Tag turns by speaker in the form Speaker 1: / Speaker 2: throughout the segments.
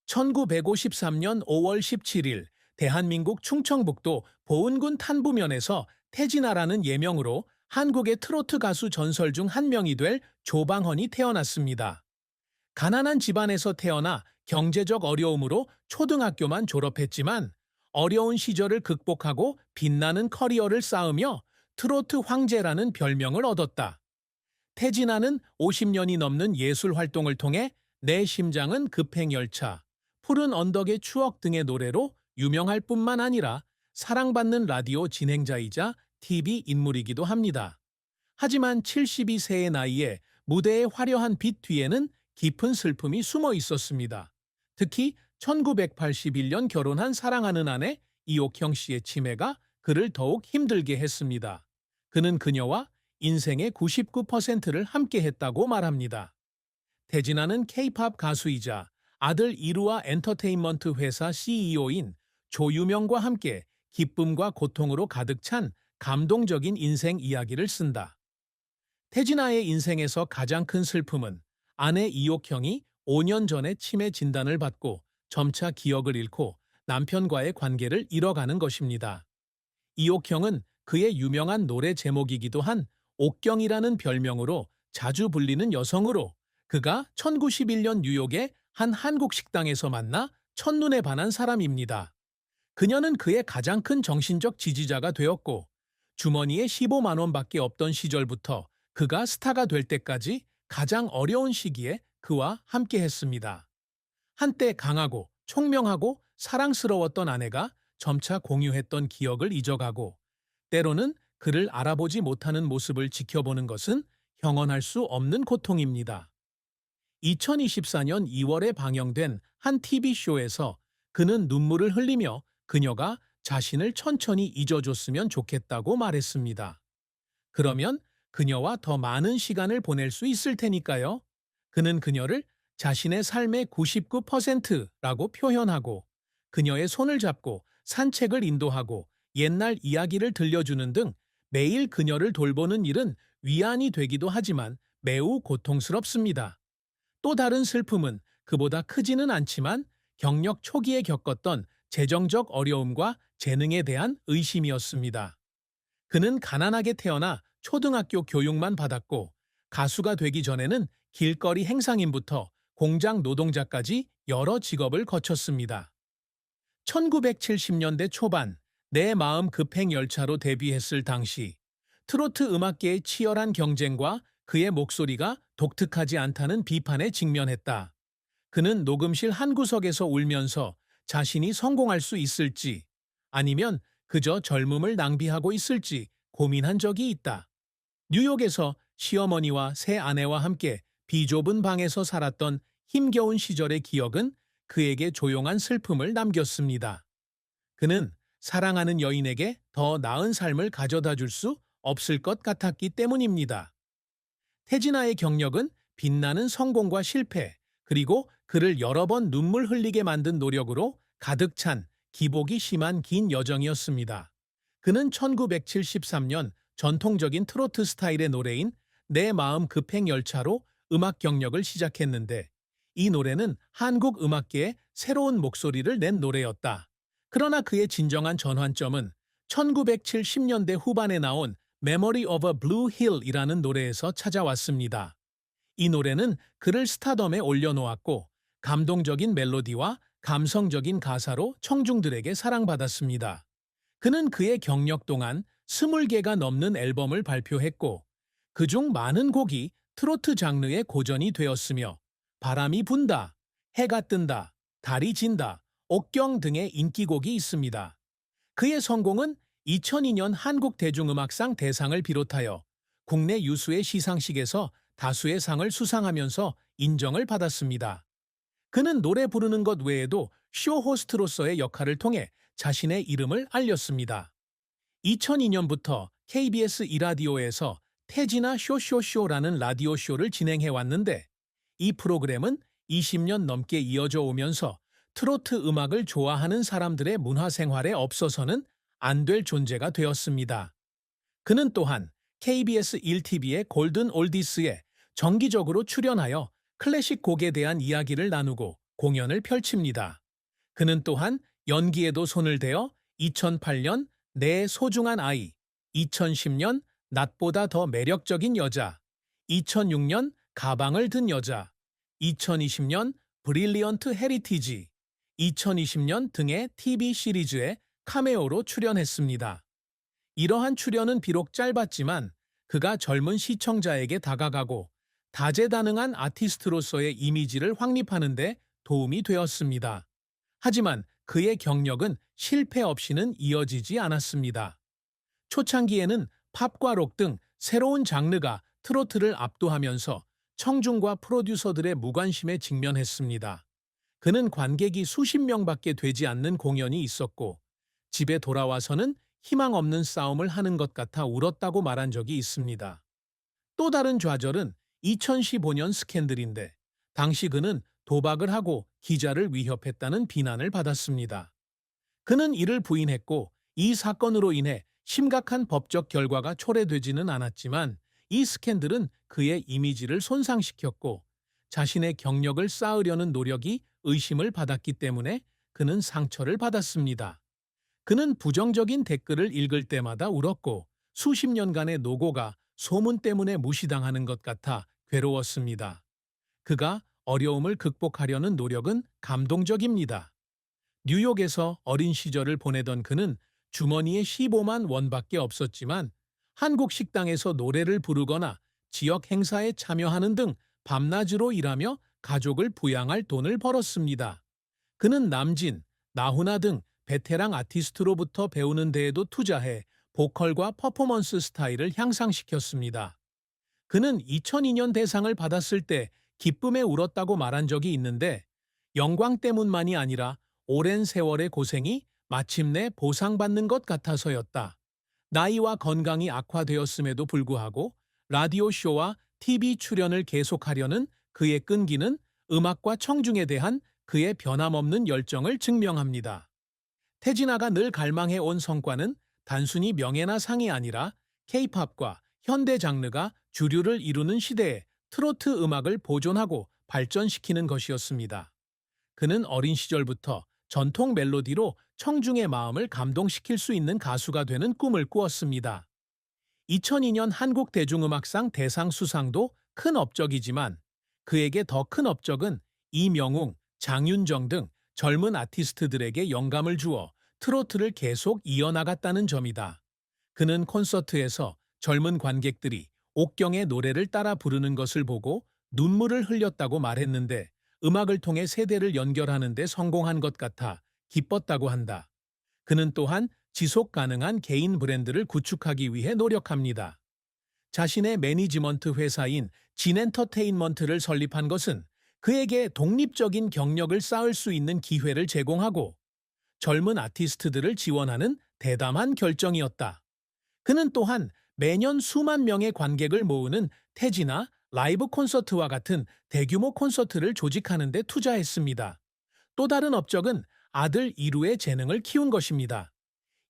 Speaker 1: 1953년 5월 17일 대한민국 충청북도 보은군 탄부면에서 태진아라는 예명으로 한국의 트로트 가수 전설 중 한 명이 될 조방헌이 태어났습니다. 가난한 집안에서 태어나 경제적 어려움으로 초등학교만 졸업했지만 어려운 시절을 극복하고 빛나는 커리어를 쌓으며 트로트 황제라는 별명을 얻었다. 태진아는 50년이 넘는 예술 활동을 통해 내 심장은 급행열차, 푸른 언덕의 추억 등의 노래로 유명할 뿐만 아니라 사랑받는 라디오 진행자이자 TV 인물이기도 합니다. 하지만 72세의 나이에 무대의 화려한 빛 뒤에는 깊은 슬픔이 숨어 있었습니다. 특히 1981년 결혼한 사랑하는 아내 이옥형 씨의 치매가 그를 더욱 힘들게 했습니다. 그는 그녀와 인생의 99%를 함께 했다고 말합니다. 태진아는 K-팝 가수이자 아들 이루와 엔터테인먼트 회사 CEO인 조유명과 함께 기쁨과 고통으로 가득 찬 감동적인 인생 이야기를 쓴다. 태진아의 인생에서 가장 큰 슬픔은 아내 이옥형이 5년 전에 치매 진단을 받고 점차 기억을 잃고 남편과의 관계를 잃어가는 것입니다. 이옥형은 그의 유명한 노래 제목이기도 한 옥경이라는 별명으로 자주 불리는 여성으로 그가 1911년 뉴욕의 한 한국 식당에서 만나 첫눈에 반한 사람입니다. 그녀는 그의 가장 큰 정신적 지지자가 되었고 주머니에 15만 원밖에 없던 시절부터 그가 스타가 될 때까지 가장 어려운 시기에 그와 함께 했습니다. 한때 강하고 총명하고 사랑스러웠던 아내가 점차 공유했던 기억을 잊어가고 때로는 그를 알아보지 못하는 모습을 지켜보는 것은 형언할 수 없는 고통입니다. 2024년 2월에 방영된 한 TV쇼에서 그는 눈물을 흘리며 그녀가 자신을 천천히 잊어줬으면 좋겠다고 말했습니다. 그러면 그녀와 더 많은 시간을 보낼 수 있을 테니까요. 그는 그녀를 자신의 삶의 99%라고 표현하고 그녀의 손을 잡고 산책을 인도하고 옛날 이야기를 들려주는 등 매일 그녀를 돌보는 일은 위안이 되기도 하지만 매우 고통스럽습니다. 또 다른 슬픔은 그보다 크지는 않지만 경력 초기에 겪었던 재정적 어려움과 재능에 대한 의심이었습니다. 그는 가난하게 태어나 초등학교 교육만 받았고 가수가 되기 전에는 길거리 행상인부터 공장 노동자까지 여러 직업을 거쳤습니다. 1970년대 초반 내 마음 급행 열차로 데뷔했을 당시 트로트 음악계의 치열한 경쟁과 그의 목소리가 독특하지 않다는 비판에 직면했다. 그는 녹음실 한 구석에서 울면서 자신이 성공할 수 있을지 아니면 그저 젊음을 낭비하고 있을지 고민한 적이 있다. 뉴욕에서 시어머니와 새 아내와 함께 비좁은 방에서 살았던 힘겨운 시절의 기억은 그에게 조용한 슬픔을 남겼습니다. 그는 사랑하는 여인에게 더 나은 삶을 가져다 줄 수 없을 것 같았기 때문입니다. 태진아의 경력은 빛나는 성공과 실패, 그리고 그를 여러 번 눈물 흘리게 만든 노력으로 가득 찬 기복이 심한 긴 여정이었습니다. 그는 1973년 전통적인 트로트 스타일의 노래인 내 마음 급행 열차로 음악 경력을 시작했는데 이 노래는 한국 음악계에 새로운 목소리를 낸 노래였다. 그러나 그의 진정한 전환점은 1970년대 후반에 나온 Memory of a Blue Hill이라는 노래에서 찾아왔습니다. 이 노래는 그를 스타덤에 올려놓았고 감동적인 멜로디와 감성적인 가사로 청중들에게 사랑받았습니다. 그는 그의 경력 동안 20개가 넘는 앨범을 발표했고 그중 많은 곡이 트로트 장르의 고전이 되었으며 바람이 분다, 해가 뜬다, 달이 진다, 옥경 등의 인기곡이 있습니다. 그의 성공은 2002년 한국대중음악상 대상을 비롯하여 국내 유수의 시상식에서 다수의 상을 수상하면서 인정을 받았습니다. 그는 노래 부르는 것 외에도 쇼 호스트로서의 역할을 통해 자신의 이름을 알렸습니다. 2002년부터 KBS 이라디오에서 태진아 쇼쇼쇼라는 라디오쇼를 진행해왔는데 이 프로그램은 20년 넘게 이어져 오면서 트로트 음악을 좋아하는 사람들의 문화생활에 없어서는 안 될 존재가 되었습니다. 그는 또한 KBS 1TV의 골든 올디스에 정기적으로 출연하여 클래식 곡에 대한 이야기를 나누고 공연을 펼칩니다. 그는 또한 연기에도 손을 대어 2008년 내 소중한 아이, 2010년 낮보다 더 매력적인 여자, 2006년 가방을 든 여자, 2020년 브릴리언트 헤리티지, 2020년 등의 TV 시리즈에 카메오로 출연했습니다. 이러한 출연은 비록 짧았지만 그가 젊은 시청자에게 다가가고 다재다능한 아티스트로서의 이미지를 확립하는 데 도움이 되었습니다. 하지만 그의 경력은 실패 없이는 이어지지 않았습니다. 초창기에는 팝과 록 등 새로운 장르가 트로트를 압도하면서 청중과 프로듀서들의 무관심에 직면했습니다. 그는 관객이 수십 명밖에 되지 않는 공연이 있었고 집에 돌아와서는 희망 없는 싸움을 하는 것 같아 울었다고 말한 적이 있습니다. 또 다른 좌절은 2015년 스캔들인데 당시 그는 도박을 하고 기자를 위협했다는 비난을 받았습니다. 그는 이를 부인했고 이 사건으로 인해 심각한 법적 결과가 초래되지는 않았지만 이 스캔들은 그의 이미지를 손상시켰고 자신의 경력을 쌓으려는 노력이 의심을 받았기 때문에 그는 상처를 받았습니다. 그는 부정적인 댓글을 읽을 때마다 울었고 수십 년간의 노고가 소문 때문에 무시당하는 것 같아 괴로웠습니다. 그가 어려움을 극복하려는 노력은 감동적입니다. 뉴욕에서 어린 시절을 보내던 그는 주머니에 15만 원밖에 없었지만 한국 식당에서 노래를 부르거나 지역 행사에 참여하는 등 밤낮으로 일하며 가족을 부양할 돈을 벌었습니다. 그는 남진, 나훈아 등 베테랑 아티스트로부터 배우는 데에도 투자해 보컬과 퍼포먼스 스타일을 향상시켰습니다. 그는 2002년 대상을 받았을 때 기쁨에 울었다고 말한 적이 있는데 영광 때문만이 아니라 오랜 세월의 고생이 마침내 보상받는 것 같아서였다. 나이와 건강이 악화되었음에도 불구하고 라디오 쇼와 TV 출연을 계속하려는 그의 끈기는 음악과 청중에 대한 그의 변함없는 열정을 증명합니다. 태진아가 늘 갈망해온 성과는 단순히 명예나 상이 아니라 K-팝과 현대 장르가 주류를 이루는 시대에 트로트 음악을 보존하고 발전시키는 것이었습니다. 그는 어린 시절부터 전통 멜로디로 청중의 마음을 감동시킬 수 있는 가수가 되는 꿈을 꾸었습니다. 2002년 한국대중음악상 대상 수상도 큰 업적이지만 그에게 더 큰 업적은 이명웅, 장윤정 등 젊은 아티스트들에게 영감을 주어 트로트를 계속 이어나갔다는 점이다. 그는 콘서트에서 젊은 관객들이 옥경의 노래를 따라 부르는 것을 보고 눈물을 흘렸다고 말했는데 음악을 통해 세대를 연결하는 데 성공한 것 같아 기뻤다고 한다. 그는 또한 지속 가능한 개인 브랜드를 구축하기 위해 노력합니다. 자신의 매니지먼트 회사인 진엔터테인먼트를 설립한 것은 그에게 독립적인 경력을 쌓을 수 있는 기회를 제공하고 젊은 아티스트들을 지원하는 대담한 결정이었다. 그는 또한 매년 수만 명의 관객을 모으는 태진아 라이브 콘서트와 같은 대규모 콘서트를 조직하는 데 투자했습니다. 또 다른 업적은 아들 이루의 재능을 키운 것입니다.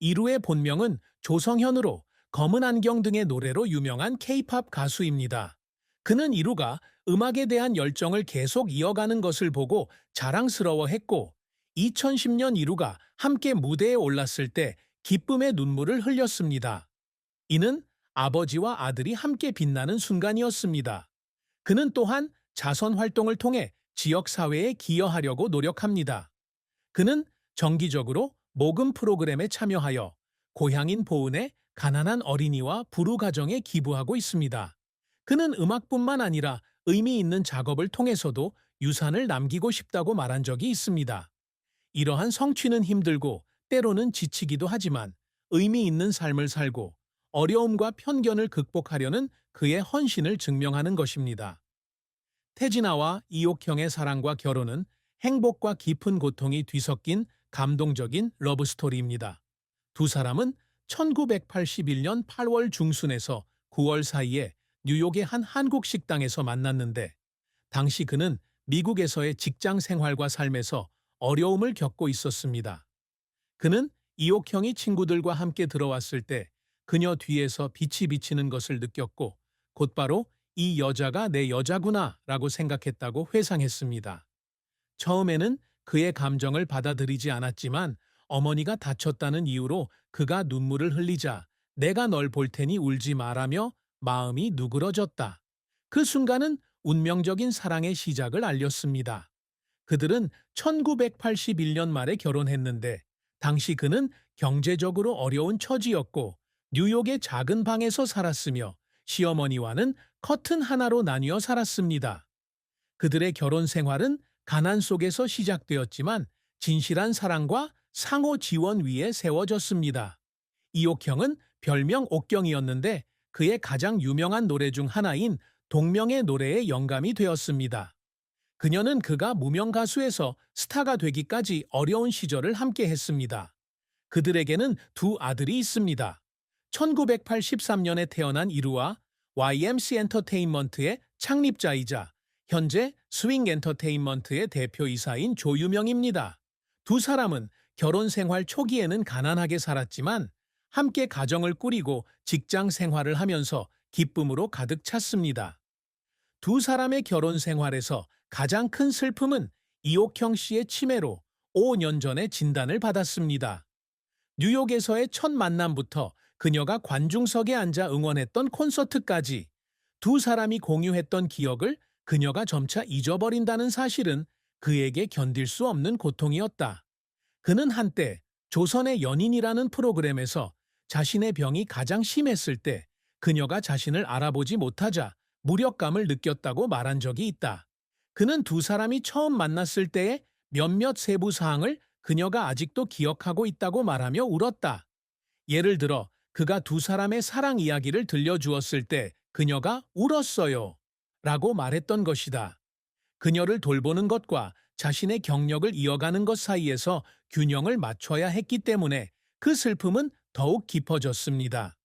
Speaker 1: 이루의 본명은 조성현으로 검은 안경 등의 노래로 유명한 K-팝 가수입니다. 그는 이루가 음악에 대한 열정을 계속 이어가는 것을 보고 자랑스러워했고 2010년 이루가 함께 무대에 올랐을 때 기쁨의 눈물을 흘렸습니다. 이는 아버지와 아들이 함께 빛나는 순간이었습니다. 그는 또한 자선 활동을 통해 지역 사회에 기여하려고 노력합니다. 그는 정기적으로 모금 프로그램에 참여하여 고향인 보은의 가난한 어린이와 부루 가정에 기부하고 있습니다. 그는 음악뿐만 아니라 의미 있는 작업을 통해서도 유산을 남기고 싶다고 말한 적이 있습니다. 이러한 성취는 힘들고 때로는 지치기도 하지만 의미 있는 삶을 살고 어려움과 편견을 극복하려는 그의 헌신을 증명하는 것입니다. 태진아와 이옥형의 사랑과 결혼은 행복과 깊은 고통이 뒤섞인 감동적인 러브스토리입니다. 두 사람은 1981년 8월 중순에서 9월 사이에 뉴욕의 한 한국 식당에서 만났는데 당시 그는 미국에서의 직장 생활과 삶에서 어려움을 겪고 있었습니다. 그는 이옥형이 친구들과 함께 들어왔을 때 그녀 뒤에서 빛이 비치는 것을 느꼈고 곧바로 이 여자가 내 여자구나 라고 생각했다고 회상했습니다. 처음에는 그의 감정을 받아들이지 않았지만 어머니가 다쳤다는 이유로 그가 눈물을 흘리자 내가 널 볼 테니 울지 마라며 마음이 누그러졌다. 그 순간은 운명적인 사랑의 시작을 알렸습니다. 그들은 1981년 말에 결혼했는데 당시 그는 경제적으로 어려운 처지였고 뉴욕의 작은 방에서 살았으며 시어머니와는 커튼 하나로 나뉘어 살았습니다. 그들의 결혼 생활은 가난 속에서 시작되었지만 진실한 사랑과 상호 지원 위에 세워졌습니다. 이옥형은 별명 옥경이었는데 그의 가장 유명한 노래 중 하나인 동명의 노래의 영감이 되었습니다. 그녀는 그가 무명 가수에서 스타가 되기까지 어려운 시절을 함께 했습니다. 그들에게는 두 아들이 있습니다. 1983년에 태어난 이루와 YMC 엔터테인먼트의 창립자이자 현재 스윙 엔터테인먼트의 대표이사인 조유명입니다. 두 사람은 결혼 생활 초기에는 가난하게 살았지만 함께 가정을 꾸리고 직장 생활을 하면서 기쁨으로 가득 찼습니다. 두 사람의 결혼 생활에서 가장 큰 슬픔은 이옥형 씨의 치매로 5년 전에 진단을 받았습니다. 뉴욕에서의 첫 만남부터 그녀가 관중석에 앉아 응원했던 콘서트까지 두 사람이 공유했던 기억을 그녀가 점차 잊어버린다는 사실은 그에게 견딜 수 없는 고통이었다. 그는 한때 조선의 연인이라는 프로그램에서 자신의 병이 가장 심했을 때 그녀가 자신을 알아보지 못하자 무력감을 느꼈다고 말한 적이 있다. 그는 두 사람이 처음 만났을 때의 몇몇 세부 사항을 그녀가 아직도 기억하고 있다고 말하며 울었다. 예를 들어 그가 두 사람의 사랑 이야기를 들려주었을 때 그녀가 울었어요. 라고 말했던 것이다. 그녀를 돌보는 것과 자신의 경력을 이어가는 것 사이에서 균형을 맞춰야 했기 때문에 그 슬픔은 더욱 깊어졌습니다.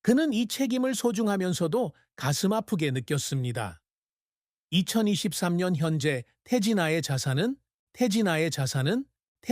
Speaker 1: 그는 이 책임을 소중하면서도 가슴 아프게 느꼈습니다. 2023년 현재 태진아의 자산은